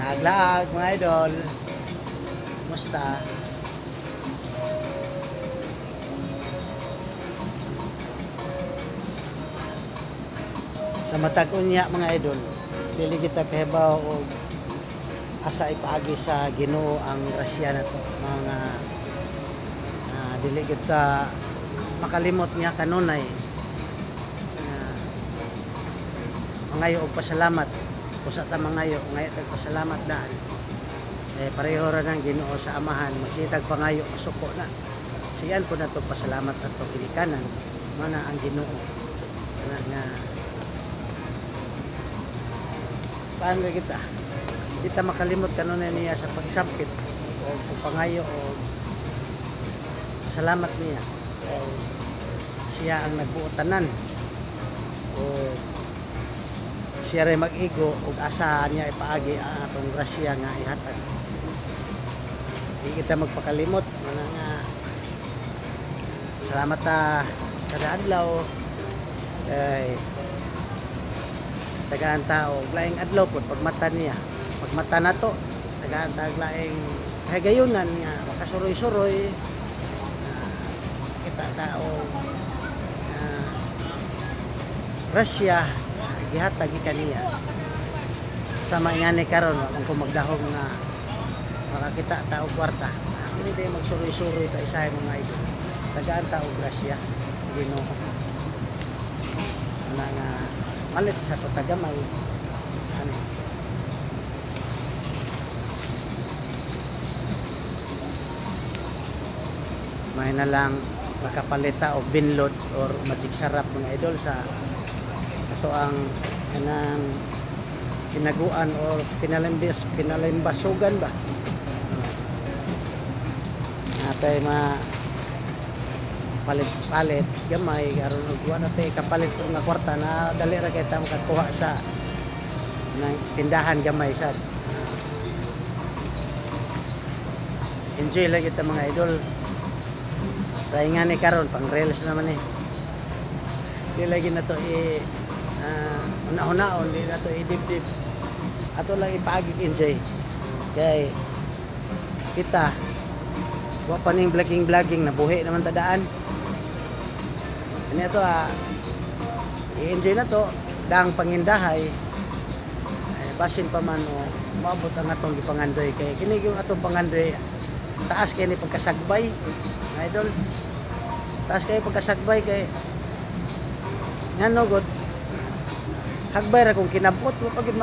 Laag-laag mga idol. Kumusta? Sa matag unya mga idol, dili kita kahibaw og asa ipaagi sa Ginoo ang grasya nato mga dili kita makalimot niya kanunay mangayo og pasalamat usa ta mangayo ngayo tag pasalamat daan pareho ra nang Ginoo sa amahan magsitag pangayo masuko na siyan po nato pasalamat ato ginikanan mana ang Ginoo nga paano kita makalimot kanunay niya sa pagsampit o pangayo o salamat niya siya ang nagbuotanan o siya rin mag-igo o asa niya ipaagi ang atong grasya nga ihatag hindi kita magpakalimot nga salamat kada adlaw tagaan tao laing adlaw po pagmata niya pagmata nato tagaan tag laing hagayunan nga makasuroy-suroy kita tao grasya gihatag kaniya sama ingani karon kung magdahom nga makakita tao kwarta hindi day magsuroy-suroy ta isahay mga idol tagaan tao grasya Ginoo nga malit sa pagtagamay ano may na lang makapalita o binlot or magic sarap mga idol sa ito ang kanang pinaguan o pinalimbasugan ba natay palit gamay karon og wala tay kapalit og nga kwarta na dali ra kay ta makakuha sa nang tindahan gamay sad enjoy lang kita mga idol try nga ni karon pang reels naman di lagi na to una-unaon di na to idip-dip ato lang ipaagi enjoy kay kita wa pa ning vlogging nabuhi naman tadaan ano ito i-enjoy na to dang pangindahay basin pa man o maabot ang atong gipangandoy kay kini yung atong pangandoy taas kay ni pagkasagbay idol taas kay pagkasagbay kay ngano god hagbay ra kung kinabot mo pagid